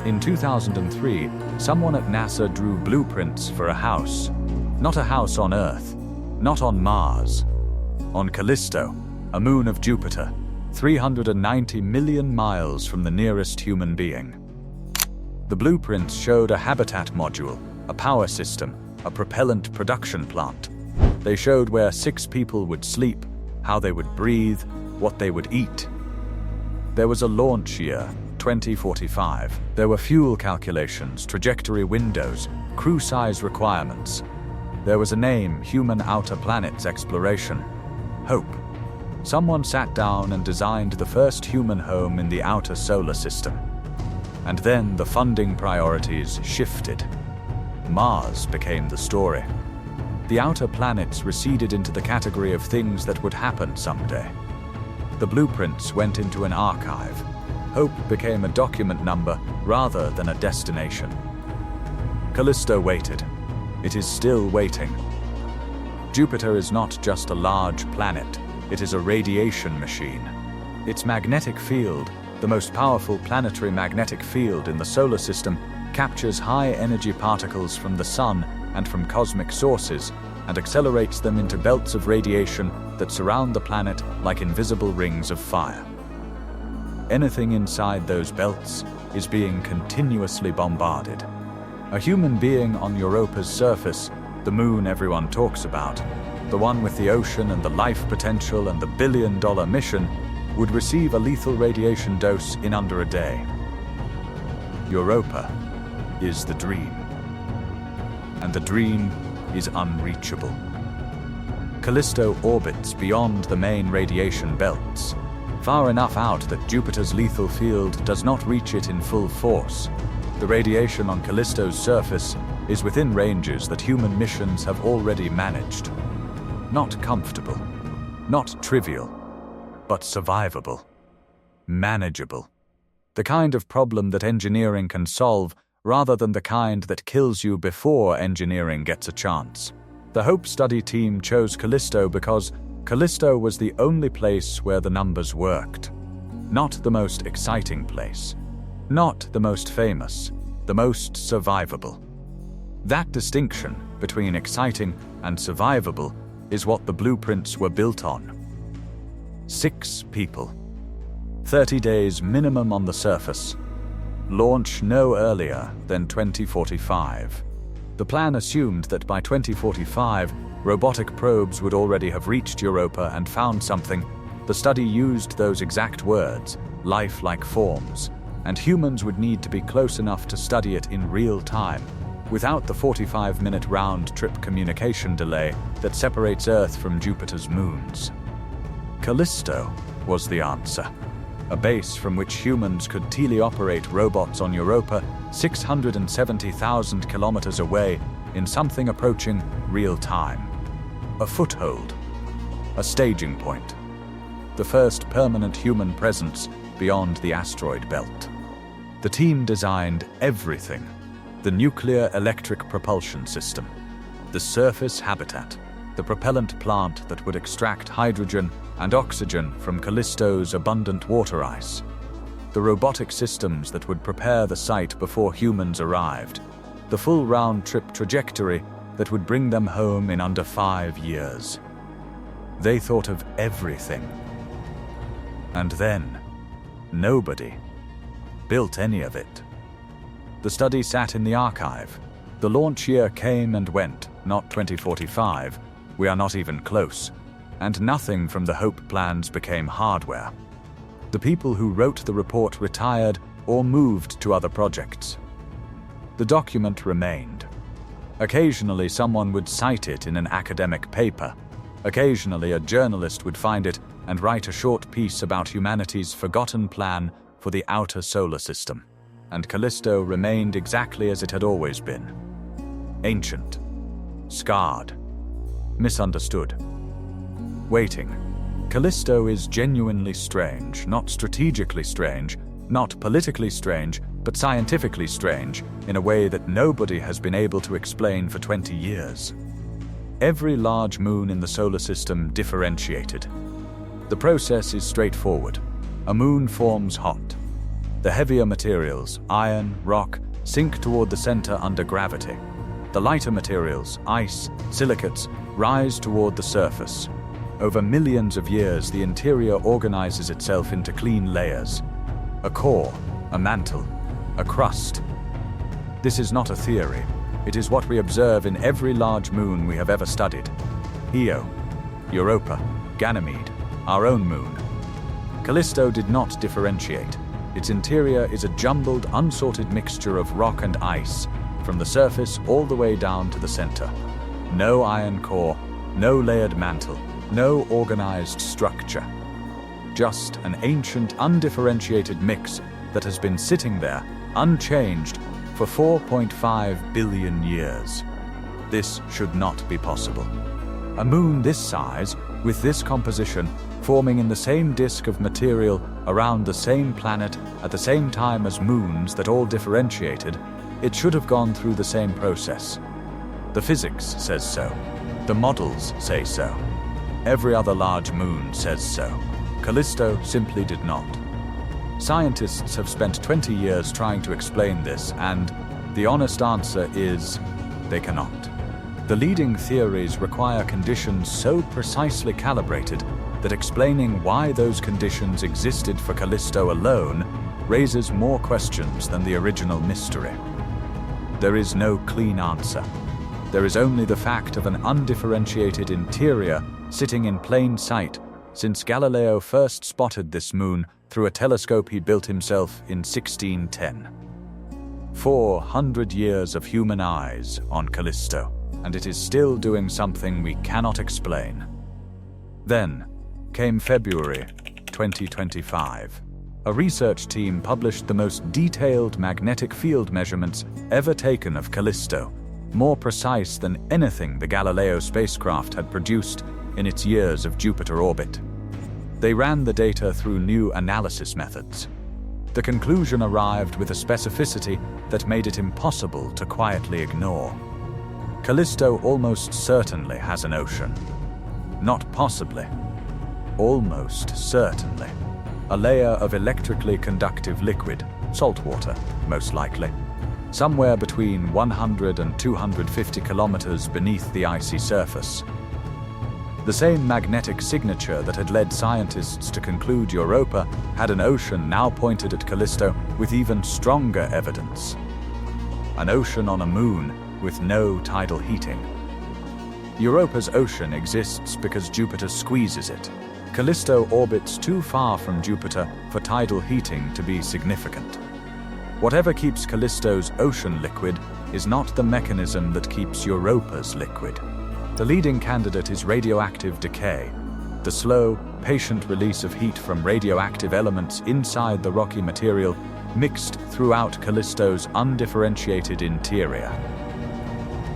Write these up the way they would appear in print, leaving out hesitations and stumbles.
In 2003, someone at NASA drew blueprints for a house. Not a house on Earth, not on Mars. On Callisto, a moon of Jupiter, 390 million miles from the nearest human being. The blueprints showed a habitat module, a power system, a propellant production plant. They showed where 6 people would sleep, how they would breathe, what they would eat. There was a launch year, 2045. There were fuel calculations, trajectory windows, crew size requirements. There was a name, Human Outer Planets Exploration. Hope. Someone sat down and designed the first human home in the outer solar system. And then the funding priorities shifted. Mars became the story. The outer planets receded into the category of things that would happen someday. The blueprints went into an archive. Hope became a document number rather than a destination. Callisto waited. It is still waiting. Jupiter is not just a large planet, it is a radiation machine. Its magnetic field, the most powerful planetary magnetic field in the solar system, captures high-energy particles from the sun and from cosmic sources and accelerates them into belts of radiation that surround the planet like invisible rings of fire. Anything inside those belts is being continuously bombarded. A human being on Europa's surface, the moon everyone talks about, the one with the ocean and the life potential and the billion-dollar mission, would receive a lethal radiation dose in under a day. Europa is the dream. And the dream is unreachable. Callisto orbits beyond the main radiation belts, far enough out that Jupiter's lethal field does not reach it in full force. The radiation on Callisto's surface is within ranges that human missions have already managed. Not comfortable, not trivial, but survivable, manageable. The kind of problem that engineering can solve rather than the kind that kills you before engineering gets a chance. The Hope study team chose Callisto because Callisto was the only place where the numbers worked. Not the most exciting place. Not the most famous. The most survivable. That distinction between exciting and survivable is what the blueprints were built on. 6 people. 30 days minimum on the surface. Launch no earlier than 2045. The plan assumed that by 2045, robotic probes would already have reached Europa and found something. The study used those exact words, life-like forms, and humans would need to be close enough to study it in real time, without the 45-minute round-trip communication delay that separates Earth from Jupiter's moons. Callisto was the answer. A base from which humans could teleoperate robots on Europa 670,000 kilometers away in something approaching real time. A foothold. A staging point. The first permanent human presence beyond the asteroid belt. The team designed everything. The nuclear electric propulsion system. The surface habitat. The propellant plant that would extract hydrogen and oxygen from Callisto's abundant water ice. The robotic systems that would prepare the site before humans arrived. The full round-trip trajectory that would bring them home in under 5 years. They thought of everything. And then, nobody built any of it. The study sat in the archive. The launch year came and went, not 2045. We are not even close. And nothing from the Hope plans became hardware. The people who wrote the report retired or moved to other projects. The document remained. Occasionally someone would cite it in an academic paper. Occasionally a journalist would find it and write a short piece about humanity's forgotten plan for the outer solar system. And Callisto remained exactly as it had always been. Ancient. Scarred. Misunderstood. Waiting. Callisto is genuinely strange, not strategically strange, not politically strange, but scientifically strange, in a way that nobody has been able to explain for 20 years. Every large moon in the solar system differentiated. The process is straightforward. A moon forms hot. The heavier materials, iron, rock, sink toward the center under gravity. The lighter materials, ice, silicates, rise toward the surface. Over millions of years, the interior organizes itself into clean layers. A core, a mantle, a crust. This is not a theory. It is what we observe in every large moon we have ever studied. Io, Europa, Ganymede, our own moon. Callisto did not differentiate. Its interior is a jumbled, unsorted mixture of rock and ice, from the surface all the way down to the center. No iron core, no layered mantle, no organized structure. Just an ancient, undifferentiated mix that has been sitting there, unchanged, for 4.5 billion years. This should not be possible. A moon this size, with this composition, forming in the same disk of material around the same planet at the same time as moons that all differentiated, it should have gone through the same process. The physics says so. The models say so. Every other large moon says so. Callisto simply did not. Scientists have spent 20 years trying to explain this, and the honest answer is they cannot. The leading theories require conditions so precisely calibrated that explaining why those conditions existed for Callisto alone raises more questions than the original mystery. There is no clean answer. There is only the fact of an undifferentiated interior sitting in plain sight since Galileo first spotted this moon through a telescope he built himself in 1610. 400 years of human eyes on Callisto, and it is still doing something we cannot explain. Then came February 2025. A research team published the most detailed magnetic field measurements ever taken of Callisto, more precise than anything the Galileo spacecraft had produced in its years of Jupiter orbit. They ran the data through new analysis methods. The conclusion arrived with a specificity that made it impossible to quietly ignore. Callisto almost certainly has an ocean. Not possibly. Almost certainly. A layer of electrically conductive liquid, salt water, most likely, somewhere between 100 and 250 kilometers beneath the icy surface. The same magnetic signature that had led scientists to conclude Europa had an ocean now pointed at Callisto with even stronger evidence. An ocean on a moon with no tidal heating. Europa's ocean exists because Jupiter squeezes it. Callisto orbits too far from Jupiter for tidal heating to be significant. Whatever keeps Callisto's ocean liquid is not the mechanism that keeps Europa's liquid. The leading candidate is radioactive decay, the slow, patient release of heat from radioactive elements inside the rocky material mixed throughout Callisto's undifferentiated interior.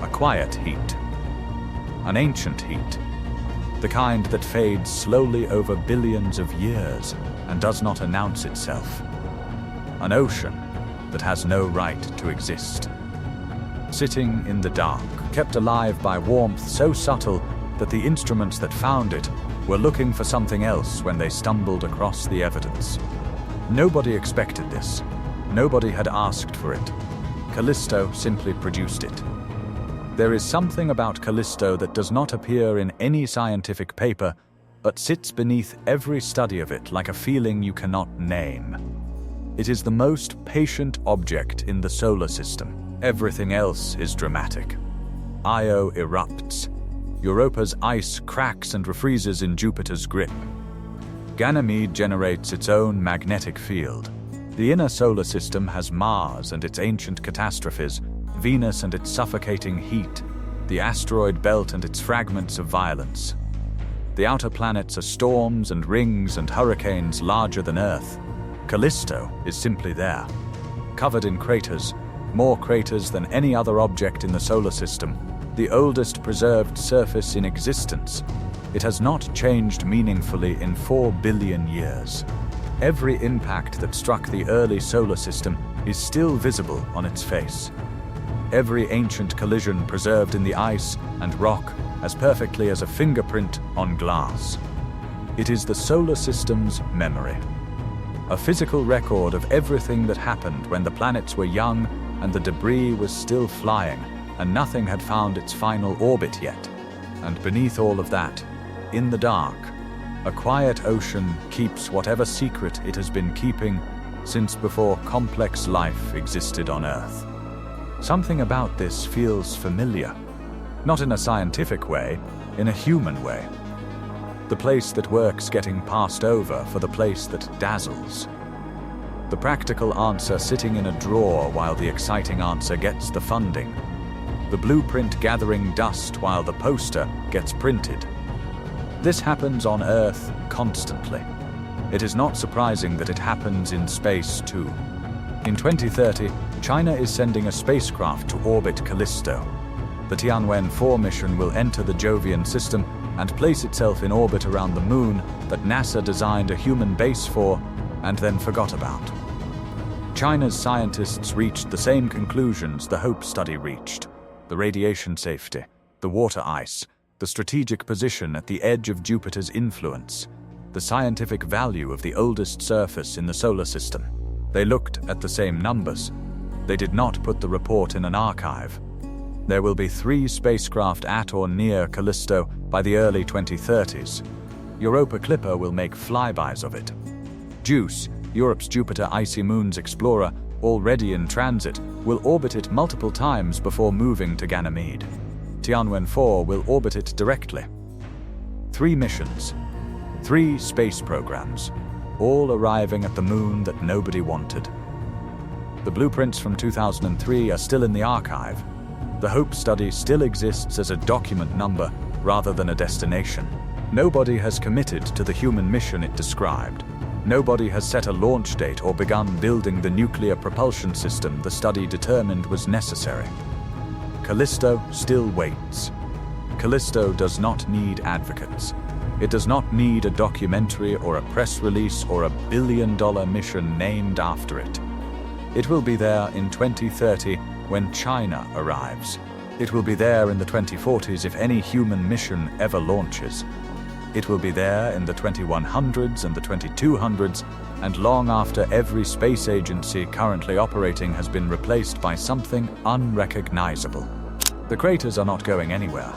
A quiet heat. An ancient heat. The kind that fades slowly over billions of years and does not announce itself. An ocean that has no right to exist. Sitting in the dark, kept alive by warmth so subtle that the instruments that found it were looking for something else when they stumbled across the evidence. Nobody expected this. Nobody had asked for it. Callisto simply produced it. There is something about Callisto that does not appear in any scientific paper, but sits beneath every study of it like a feeling you cannot name. It is the most patient object in the solar system. Everything else is dramatic. Io erupts. Europa's ice cracks and refreezes in Jupiter's grip. Ganymede generates its own magnetic field. The inner solar system has Mars and its ancient catastrophes, Venus and its suffocating heat, the asteroid belt and its fragments of violence. The outer planets are storms and rings and hurricanes larger than Earth. Callisto is simply there, covered in craters, more craters than any other object in the solar system, the oldest preserved surface in existence. It has not changed meaningfully in 4 billion years. Every impact that struck the early solar system is still visible on its face. Every ancient collision preserved in the ice and rock as perfectly as a fingerprint on glass. It is the solar system's memory. A physical record of everything that happened when the planets were young and the debris was still flying, and nothing had found its final orbit yet. And beneath all of that, in the dark, a quiet ocean keeps whatever secret it has been keeping since before complex life existed on Earth. Something about this feels familiar. Not in a scientific way, in a human way. The place that works getting passed over for the place that dazzles. The practical answer sitting in a drawer while the exciting answer gets the funding. The blueprint gathering dust while the poster gets printed. This happens on Earth constantly. It is not surprising that it happens in space too. In 2030, China is sending a spacecraft to orbit Callisto. The Tianwen-4 mission will enter the Jovian system and place itself in orbit around the moon that NASA designed a human base for and then forgot about. China's scientists reached the same conclusions the HOPE study reached: the radiation safety, the water ice, the strategic position at the edge of Jupiter's influence, the scientific value of the oldest surface in the solar system. They looked at the same numbers. They did not put the report in an archive. There will be 3 spacecraft at or near Callisto by the early 2030s. Europa Clipper will make flybys of it. JUICE, Europe's Jupiter Icy Moons Explorer, already in transit, will orbit it multiple times before moving to Ganymede. Tianwen-4 will orbit it directly. 3 missions, 3 space programs, all arriving at the moon that nobody wanted. The blueprints from 2003 are still in the archive. The HOPE study still exists as a document number rather than a destination. Nobody has committed to the human mission it described. Nobody has set a launch date or begun building the nuclear propulsion system the study determined was necessary. Callisto still waits. Callisto does not need advocates. It does not need a documentary or a press release or a billion-dollar mission named after it. It will be there in 2030 when China arrives. It will be there in the 2040s if any human mission ever launches. It will be there in the 2100s and the 2200s, and long after every space agency currently operating has been replaced by something unrecognizable. The craters are not going anywhere.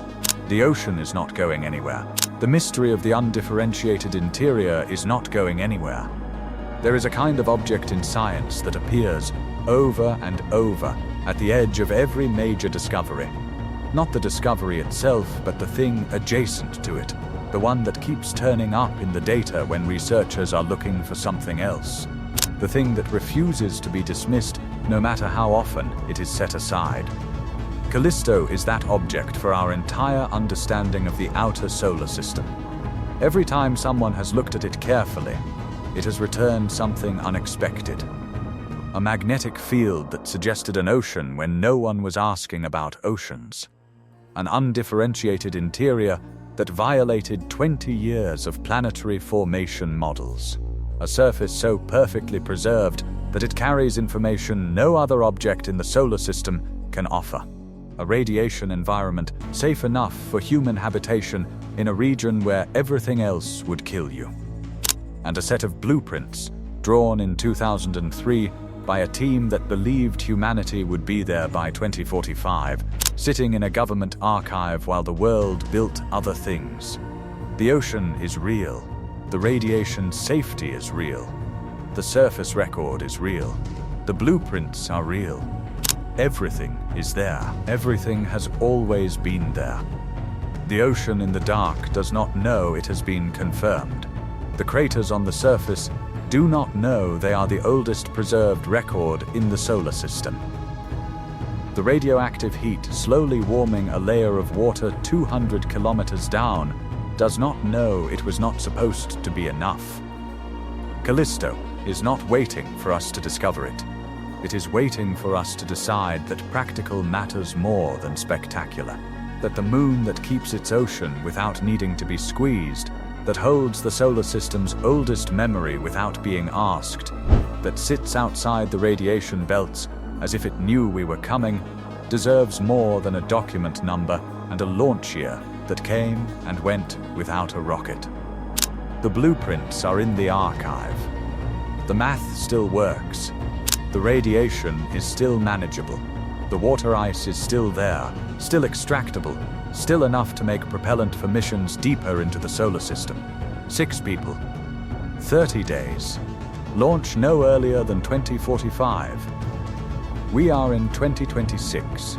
The ocean is not going anywhere. The mystery of the undifferentiated interior is not going anywhere. There is a kind of object in science that appears over and over at the edge of every major discovery. Not the discovery itself, but the thing adjacent to it. The one that keeps turning up in the data when researchers are looking for something else. The thing that refuses to be dismissed no matter how often it is set aside. Callisto is that object for our entire understanding of the outer solar system. Every time someone has looked at it carefully, it has returned something unexpected. A magnetic field that suggested an ocean when no one was asking about oceans. An undifferentiated interior that violated 20 years of planetary formation models. A surface so perfectly preserved that it carries information no other object in the solar system can offer. A radiation environment safe enough for human habitation in a region where everything else would kill you. And a set of blueprints, drawn in 2003 by a team that believed humanity would be there by 2045, sitting in a government archive while the world built other things. The ocean is real. The radiation safety is real. The surface record is real. The blueprints are real. Everything is there. Everything has always been there. The ocean in the dark does not know it has been confirmed. The craters on the surface do not know they are the oldest preserved record in the solar system. The radioactive heat slowly warming a layer of water 200 kilometers down does not know it was not supposed to be enough. Callisto is not waiting for us to discover it. It is waiting for us to decide that practical matters more than spectacular. That the moon that keeps its ocean without needing to be squeezed, that holds the solar system's oldest memory without being asked, that sits outside the radiation belts as if it knew we were coming, deserves more than a document number and a launch year that came and went without a rocket. The blueprints are in the archive. The math still works. The radiation is still manageable. The water ice is still there, still extractable, still enough to make propellant for missions deeper into the solar system. 6 people. 30 days. Launch no earlier than 2045. We are in 2026.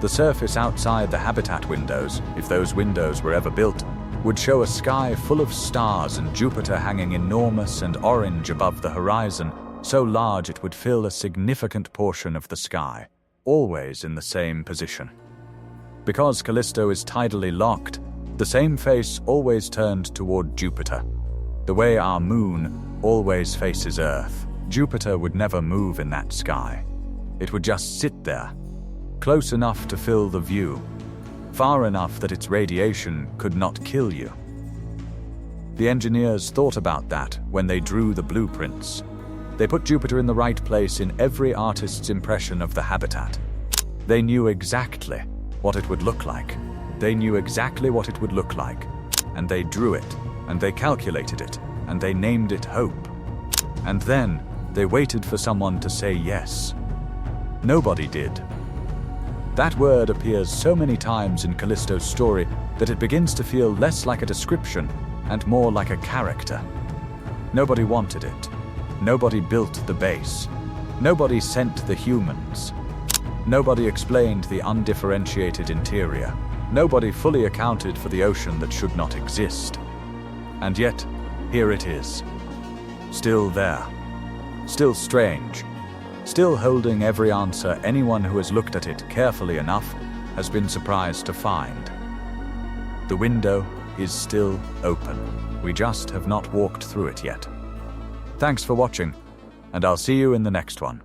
The surface outside the habitat windows, if those windows were ever built, would show a sky full of stars and Jupiter hanging enormous and orange above the horizon, so large it would fill a significant portion of the sky, always in the same position. Because Callisto is tidally locked, the same face always turned toward Jupiter. The way our moon always faces Earth, Jupiter would never move in that sky. It would just sit there, close enough to fill the view, far enough that its radiation could not kill you. The engineers thought about that when they drew the blueprints. They put Jupiter in the right place in every artist's impression of the habitat. They knew exactly what it would look like. They knew exactly what it would look like. And they drew it, and they calculated it, and they named it Hope. And then they waited for someone to say yes. Nobody did. That word appears so many times in Callisto's story that it begins to feel less like a description and more like a character. Nobody wanted it. Nobody built the base. Nobody sent the humans. Nobody explained the undifferentiated interior. Nobody fully accounted for the ocean that should not exist. And yet, here it is. Still there. Still strange. Still holding every answer anyone who has looked at it carefully enough has been surprised to find. The window is still open. We just have not walked through it yet. Thanks for watching, and I'll see you in the next one.